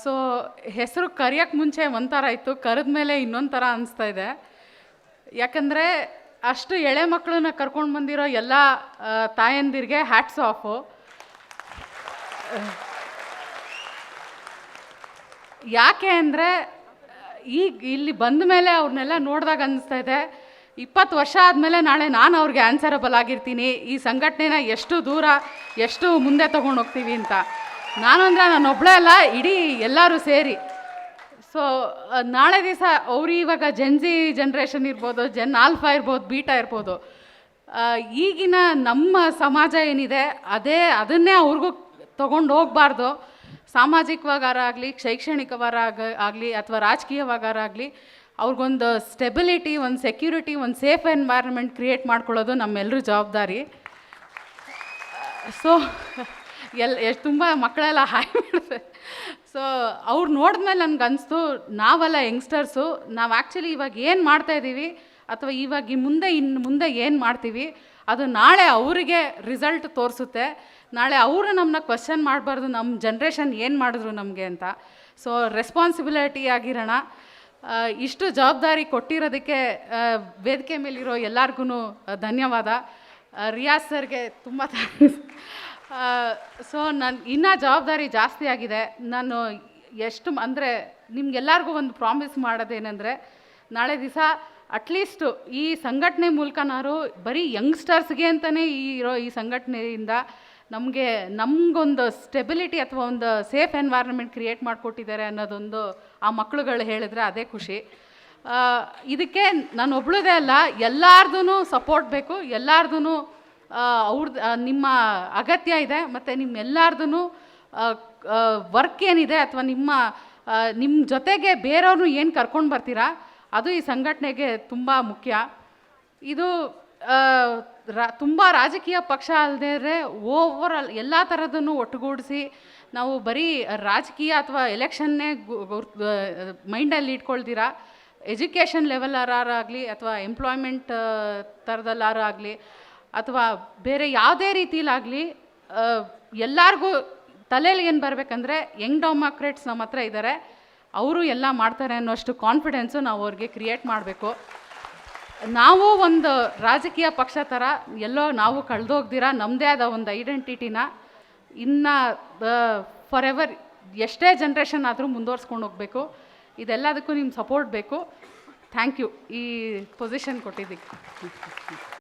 So ಹೆಸರು ಕರೆಯೋಕ್ಕೆ ಮುಂಚೆ ಒಂಥರ ಇತ್ತು, ಕರೆದ ಮೇಲೆ ಇನ್ನೊಂದು ಥರ ಅನಿಸ್ತಾ ಇದೆ. ಯಾಕಂದರೆ ಅಷ್ಟು ಎಳೆ ಮಕ್ಕಳನ್ನ ಕರ್ಕೊಂಡು ಬಂದಿರೋ ಎಲ್ಲ ತಾಯಂದಿರಿಗೆ ಹ್ಯಾಟ್ಸ್ ಆಫು. ಯಾಕೆ ಅಂದರೆ ಈಗ ಇಲ್ಲಿ ಬಂದ ಮೇಲೆ ಅವ್ರನ್ನೆಲ್ಲ ನೋಡಿದಾಗ ಅನ್ನಿಸ್ತಾ ಇದೆ, 20 ವರ್ಷ ಆದಮೇಲೆ ನಾಳೆ ನಾನು ಅವ್ರಿಗೆ ಆನ್ಸರಬಲ್ ಆಗಿರ್ತೀನಿ, ಈ ಸಂಘಟನೆನ ಎಷ್ಟು ದೂರ ಎಷ್ಟು ಮುಂದೆ ತೊಗೊಂಡು ಹೋಗ್ತೀವಿ ಅಂತ. ನಾನು ಅಂದರೆ ನಾನೊಬ್ಬಳೇ ಅಲ್ಲ, ಇಡೀ ಎಲ್ಲರೂ ಸೇರಿ. ಸೊ ನಾಳೆ ದಿವಸ ಅವರು ಇವಾಗ ಜೆನ್ಜಿ ಜನ್ರೇಷನ್ ಇರ್ಬೋದು, ಜೆನ್ ಆಲ್ಫಾ ಇರ್ಬೋದು, ಬೀಟಾ ಇರ್ಬೋದು, ಈಗಿನ ನಮ್ಮ ಸಮಾಜ ಏನಿದೆ ಅದನ್ನೇ ಅವ್ರಿಗೂ ತೊಗೊಂಡು ಹೋಗಬಾರ್ದು. ಸಾಮಾಜಿಕವಾಗಾರ ಆಗಲಿ, ಶೈಕ್ಷಣಿಕವಾರ ಆಗಲಿ, ಅಥವಾ ರಾಜಕೀಯವಾಗಾರ ಆಗಲಿ, ಅವ್ರಿಗೊಂದು ಸ್ಟೆಬಿಲಿಟಿ, ಒಂದು ಸೆಕ್ಯೂರಿಟಿ, ಒಂದು ಸೇಫ್ ಎನ್ವೈರ್ಮೆಂಟ್ ಕ್ರಿಯೇಟ್ ಮಾಡ್ಕೊಳ್ಳೋದು ನಮ್ಮೆಲ್ಲರೂ ಜವಾಬ್ದಾರಿ. ಸೊ ಎಷ್ಟು ತುಂಬ ಮಕ್ಕಳೆಲ್ಲ ಹಾಯ್ ಮಾಡಿದೆ. ಸೊ ಅವ್ರು ನೋಡಿದ್ಮೇಲೆ ನನಗೆ ಅನಿಸ್ತು, ನಾವೆಲ್ಲ ಯಂಗ್ಸ್ಟರ್ಸು, ನಾವು ಆ್ಯಕ್ಚುಲಿ ಇವಾಗ ಏನು ಮಾಡ್ತಾಯಿದ್ದೀವಿ ಅಥವಾ ಇವಾಗ ಇನ್ನು ಮುಂದೆ ಏನು ಮಾಡ್ತೀವಿ ಅದು ನಾಳೆ ಅವರಿಗೆ ರಿಸಲ್ಟ್ ತೋರಿಸುತ್ತೆ. ನಾಳೆ ಅವರು ನಮ್ಮನ್ನ ಕ್ವಶನ್ ಮಾಡಬಾರ್ದು, ನಮ್ಮ ಜನ್ರೇಷನ್ ಏನು ಮಾಡಿದ್ರು ನಮಗೆ ಅಂತ. ಸೊ ರೆಸ್ಪಾನ್ಸಿಬಿಲಿಟಿ ಆಗಿರೋಣ. ಇಷ್ಟು ಜವಾಬ್ದಾರಿ ಕೊಟ್ಟಿರೋದಕ್ಕೆ ವೇದಿಕೆ ಮೇಲಿರೋ ಎಲ್ಲರಿಗೂ ಧನ್ಯವಾದ. ರಿಯಾಜ್ ಸರ್ಗೆ ತುಂಬ ಥ್ಯಾಂಕ್ಸ್. ಸೊ ಇನ್ನೂ ಜವಾಬ್ದಾರಿ ಜಾಸ್ತಿ ಆಗಿದೆ. ನಾನು ಎಷ್ಟು ಅಂದರೆ ನಿಮ್ಗೆಲ್ಲರಿಗೂ ಒಂದು ಪ್ರಾಮಿಸ್ ಮಾಡೋದೇನೆಂದರೆ, ನಾಳೆ ದಿವಸ ಅಟ್ಲೀಸ್ಟು ಈ ಸಂಘಟನೆ ಮೂಲಕನಾರು ಬರೀ ಯಂಗ್ಸ್ಟರ್ಸ್ಗೆ ಅಂತಲೇ ಈ ಸಂಘಟನೆಯಿಂದ ನಮಗೊಂದು ಸ್ಟೆಬಿಲಿಟಿ ಅಥವಾ ಒಂದು ಸೇಫ್ ಎನ್ವೈರ್ಮೆಂಟ್ ಕ್ರಿಯೇಟ್ ಮಾಡಿಕೊಟ್ಟಿದ್ದಾರೆ ಅನ್ನೋದೊಂದು ಆ ಮಕ್ಕಳುಗಳು ಹೇಳಿದ್ರೆ ಅದೇ ಖುಷಿ. ಇದಕ್ಕೆ ನಾನು ಒಬ್ಳದೇ ಅಲ್ಲ, ಎಲ್ಲಾರ್ದು ಸಪೋರ್ಟ್ ಬೇಕು, ಎಲ್ಲಾರ್ದು ನಿಮ್ಮ ಅಗತ್ಯ ಇದೆ. ಮತ್ತು ನಿಮ್ಮೆಲ್ಲಾರ್ದು ವರ್ಕ್ ಏನಿದೆ ಅಥವಾ ನಿಮ್ಮ ಜೊತೆಗೆ ಬೇರೆಯವ್ರನ್ನೂ ಏನು ಕರ್ಕೊಂಡು ಬರ್ತೀರಾ ಅದು ಈ ಸಂಘಟನೆಗೆ ತುಂಬ ಮುಖ್ಯ. ಇದು ತುಂಬ ರಾಜಕೀಯ ಪಕ್ಷ ಅಲ್ಲದೇ ಓವರಾಲ್ ಎಲ್ಲ ಥರದನ್ನು ಒಟ್ಟುಗೂಡಿಸಿ ನಾವು ಬರೀ ರಾಜಕೀಯ ಅಥವಾ ಎಲೆಕ್ಷನ್ನೇ ಮೈಂಡಲ್ಲಿ ಇಟ್ಕೊಳ್ತೀರ, ಎಜುಕೇಷನ್ ಲೆವೆಲ್ಲಾರಾಗಲಿ ಅಥವಾ ಎಂಪ್ಲಾಯ್ಮೆಂಟ್ ಥರದಲ್ಲಾರಾಗಲಿ ಅಥವಾ ಬೇರೆ ಯಾವುದೇ ರೀತಿಲಾಗಲಿ ಎಲ್ಲರಿಗೂ ತಲೆಯಲ್ಲಿ ಏನು ಬರಬೇಕಂದ್ರೆ ಯಂಗ್ ಡೆಮಾಕ್ರೇಟ್ಸ್ ನಮ್ಮ ಹತ್ರ ಇದ್ದಾರೆ, ಅವರು ಎಲ್ಲ ಮಾಡ್ತಾರೆ ಅನ್ನೋಷ್ಟು ಕಾನ್ಫಿಡೆನ್ಸು ನಾವು ಅವ್ರಿಗೆ ಕ್ರಿಯೇಟ್ ಮಾಡಬೇಕು. ನಾವು ಒಂದು ರಾಜಕೀಯ ಪಕ್ಷ ಥರ ಎಲ್ಲೋ ನಾವು ಕಳೆದೋಗ್ದಿರ ನಮ್ಮದೇ ಆದ ಒಂದು ಐಡೆಂಟಿಟಿನ ಇನ್ನು ಫಾರ್ ಎವರ್ ಎಷ್ಟೇ ಜನ್ರೇಷನ್ ಆದರೂ ಮುಂದುವರ್ಸ್ಕೊಂಡು ಹೋಗಬೇಕು. ಇದೆಲ್ಲದಕ್ಕೂ ನಿಮ್ಮ ಸಪೋರ್ಟ್ ಬೇಕು. ಥ್ಯಾಂಕ್ ಯು ಈ ಪೊಸಿಷನ್ ಕೊಟ್ಟಿದ್ದಕ್ಕೆ.